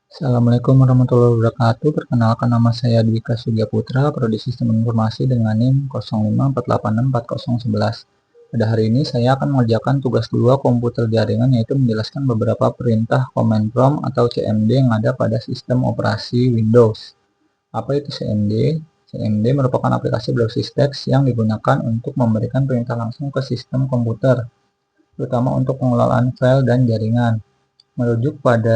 Assalamualaikum warahmatullahi wabarakatuh. Perkenalkan, nama saya Dwika Surya Putra, Prodi Sistem Informasi dengan NIM 0548640111. Pada hari ini saya akan mengerjakan tugas 2 komputer jaringan, yaitu menjelaskan beberapa perintah command prompt atau CMD yang ada pada sistem operasi Windows. Apa itu CMD? CMD merupakan aplikasi berbasis teks yang digunakan untuk memberikan perintah langsung ke sistem komputer, terutama untuk pengelolaan file dan jaringan. Merujuk pada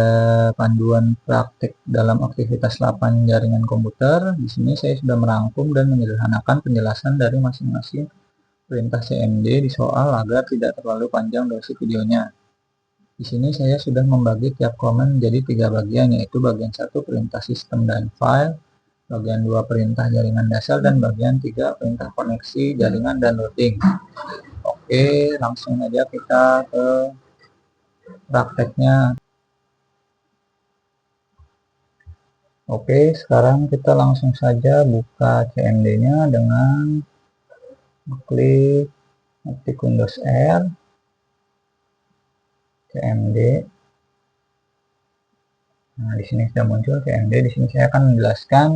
panduan praktik dalam aktivitas 8 jaringan komputer, di sini saya sudah merangkum dan menyederhanakan penjelasan dari masing-masing perintah CMD di soal agar tidak terlalu panjang durasi videonya. Di sini saya sudah membagi tiap komen menjadi 3 bagian, yaitu bagian 1 perintah sistem dan file, bagian 2 perintah jaringan dasar, dan bagian 3 perintah koneksi jaringan dan routing. Oke, langsung aja kita ke prakteknya. Oke, sekarang kita langsung saja buka CMD-nya dengan klik ngetik Windows R, CMD. Nah, di sini sudah muncul CMD. Di sini saya akan menjelaskan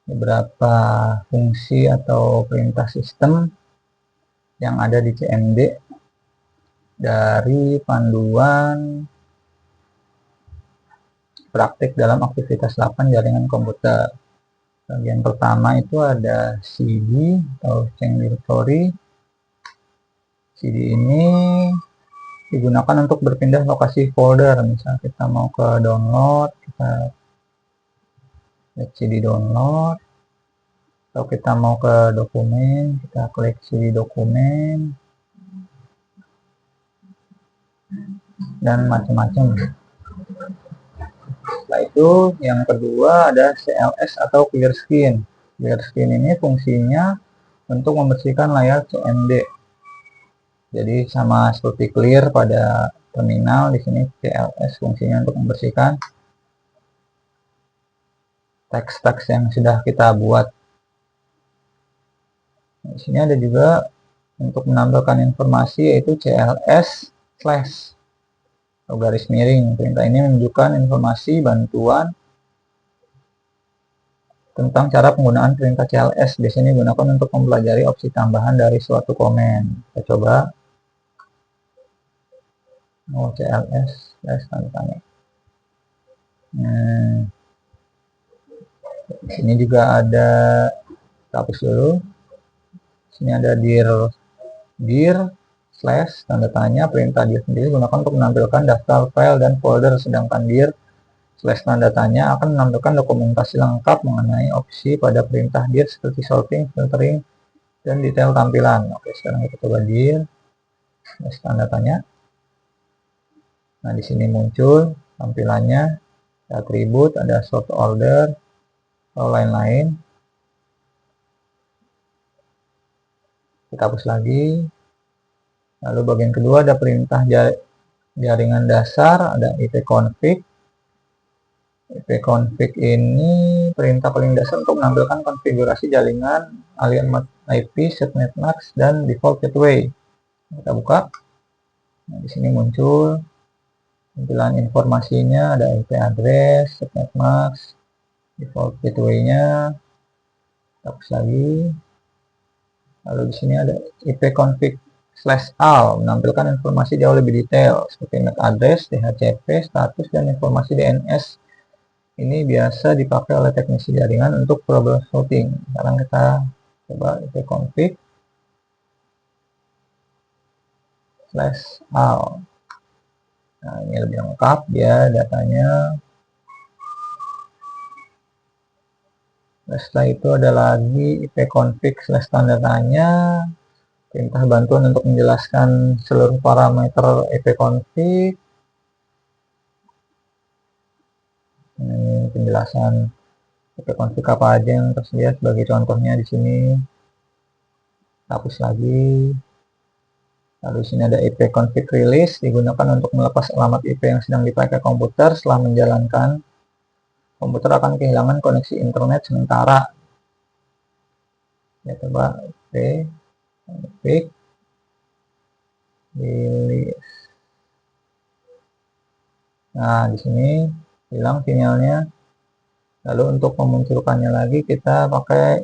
beberapa fungsi atau perintah sistem yang ada di CMD dari panduan praktik dalam aktivitas 8 jaringan komputer. Bagian pertama itu ada CD atau change directory. CD ini digunakan untuk berpindah lokasi folder. Misal kita mau ke download, kita klik CD download, atau kita mau ke dokumen, kita klik CD dokumen, dan macam-macam. Setelah itu yang kedua ada CLS atau clear screen. Clear screen ini fungsinya untuk membersihkan layar CMD. Jadi sama seperti clear pada terminal, di sini CLS fungsinya untuk membersihkan teks-teks yang sudah kita buat. Di sini ada juga untuk menampilkan informasi, yaitu CLS slash atau garis miring. Perintah ini menunjukkan informasi bantuan tentang cara penggunaan perintah CLS. Biasanya digunakan untuk mempelajari opsi tambahan dari suatu komen. Kita coba. CLS slash tanda tanya. Di sini juga ada, kita hapus dulu. Sini ada dir slash tanda tanya. Perintah dir sendiri digunakan untuk menampilkan daftar file dan folder, sedangkan dir slash tanda tanya akan menampilkan dokumentasi lengkap mengenai opsi pada perintah dir seperti sorting, filtering, dan detail tampilan. Oke, sekarang kita coba dir slash tanda tanya. Nah, di sini muncul tampilannya, atribut, ada sort order, atau lain-lain. Kita hapus lagi. Lalu bagian kedua ada perintah jaringan dasar, ada ipconfig. ipconfig ini perintah paling dasar untuk menampilkan konfigurasi jaringan, alias IP, subnet max, dan default gateway. Kita buka. Nah, di sini muncul tampilan informasinya, ada IP address, subnet max, default gateway-nya. Kita hapus lagi. Lalu di sini ada ipconfig/all, menampilkan informasi jauh lebih detail seperti MAC address, DHCP, status, dan informasi DNS. Ini biasa dipakai oleh teknisi jaringan untuk troubleshooting. Sekarang kita coba ipconfig/all. Nah, ini lebih lengkap dia datanya. Setelah itu ada lagi ipconfig/tanda tanya, perintah bantuan untuk menjelaskan seluruh parameter ipconfig. Ini penjelasan ipconfig apa aja yang tersedia sebagai contohnya di sini. Hapus lagi. Lalu di sini ada ipconfig release, digunakan untuk melepas alamat IP yang sedang dipakai komputer. Setelah menjalankan, komputer akan kehilangan koneksi internet sementara. Ya, coba ipconfig release. Nah, di sini hilang sinyalnya. Lalu untuk memunculkannya lagi kita pakai,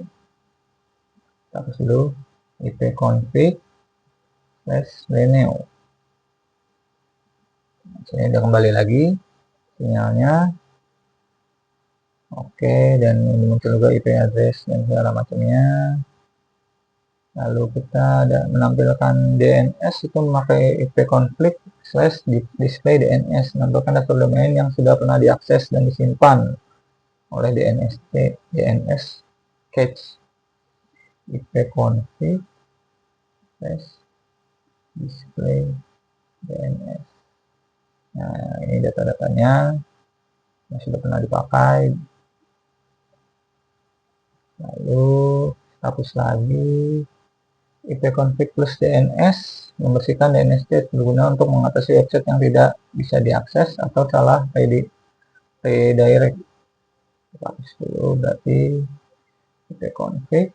hapus dulu, ipconfig/renew. Sini udah kembali lagi sinyalnya. Oke, dan ini muncul juga IP address dan segala macamnya. Lalu kita ada menampilkan DNS, itu memakai ipconfig/display DNS, menampilkan daftar domain yang sudah pernah diakses dan disimpan oleh DNS cache. ipconfig/display DNS. Nah, ini data-datanya yang sudah pernah dipakai. Lalu hapus lagi ipconfig+DNS, membersihkan DNS cache berguna untuk mengatasi website yang tidak bisa diakses atau salah redirect. Hapus dulu, berarti ipconfig+DNS.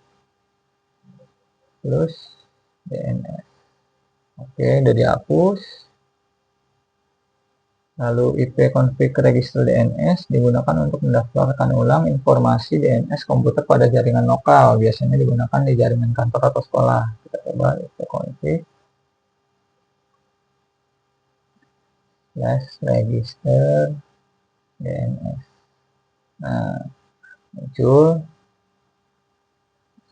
Oke, udah dihapus. Lalu ipconfig register DNS digunakan untuk mendaftarkan ulang informasi DNS komputer pada jaringan lokal. Biasanya digunakan di jaringan kantor atau sekolah. Kita coba ipconfig/register DNS. Nah, muncul.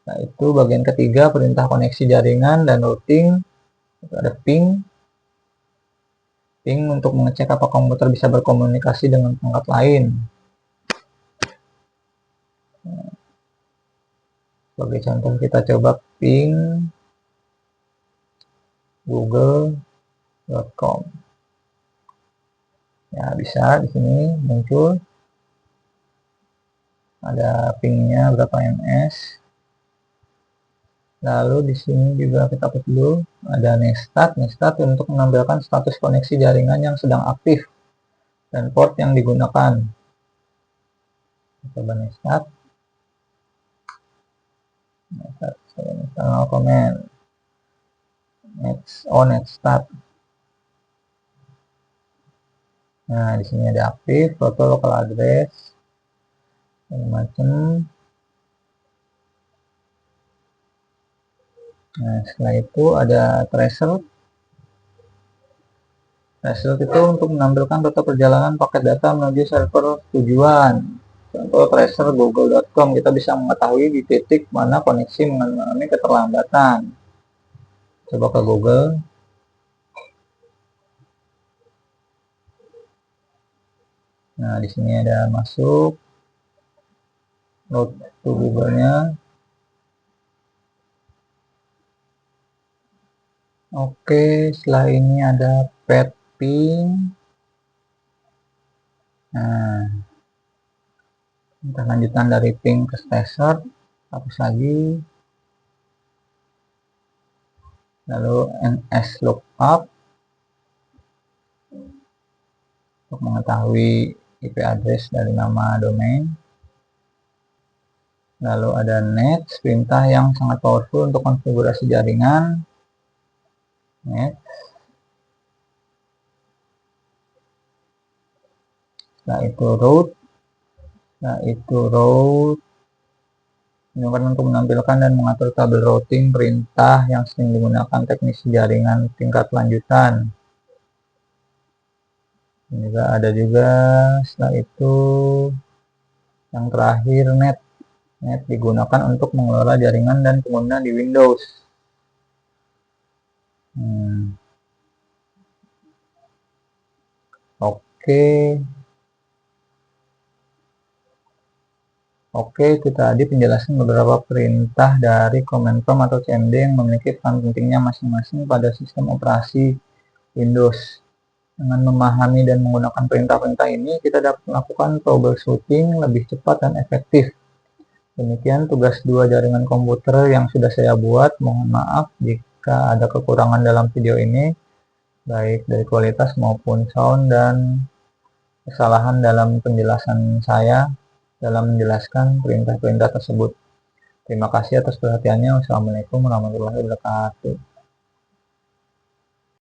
Nah, itu bagian ketiga, perintah koneksi jaringan dan routing. Ada ping untuk mengecek apakah komputer bisa berkomunikasi dengan perangkat lain. Sebagai contoh kita coba ping google.com. Ya, bisa di sini muncul. Ada pingnya berapa ms. Lalu di sini juga kita hapus dulu, ada Nestat untuk menampilkan status koneksi jaringan yang sedang aktif dan port yang digunakan. Coba Nestat comment Netstat. Nah, di sini ada aktif, foto, local address, macam. Nah, setelah itu ada threshold. Threshold itu untuk menampilkan total perjalanan paket data menuju server tujuan. Contoh threshold google.com, kita bisa mengetahui di titik mana koneksi mengalami keterlambatan. Coba ke Google. Nah, di sini ada masuk route to Google-nya. Oke, setelah ini ada pet ping. Nah, lanjutan dari ping ke threshold, hapus lagi. Lalu ns lookup untuk mengetahui IP address dari nama domain. Lalu ada net, perintah yang sangat powerful untuk konfigurasi jaringan. Net. Setelah itu route. Ini untuk menampilkan dan mengatur tabel routing perintah yang sering digunakan teknisi jaringan tingkat lanjutan. Ini juga ada juga. Setelah itu yang terakhir net. Net digunakan untuk mengelola jaringan dan pengguna di Windows. Oke, itu tadi penjelasan beberapa perintah dari command prompt atau CMD yang memiliki peran pentingnya masing-masing pada sistem operasi Windows. Dengan memahami dan menggunakan perintah-perintah ini, kita dapat melakukan troubleshooting lebih cepat dan efektif. Demikian tugas 2 jaringan komputer yang sudah saya buat. Mohon maaf jika ada kekurangan dalam video ini, baik dari kualitas maupun sound, dan kesalahan dalam penjelasan saya dalam menjelaskan perintah-perintah tersebut. Terima kasih atas perhatiannya. Wassalamualaikum warahmatullahi wabarakatuh.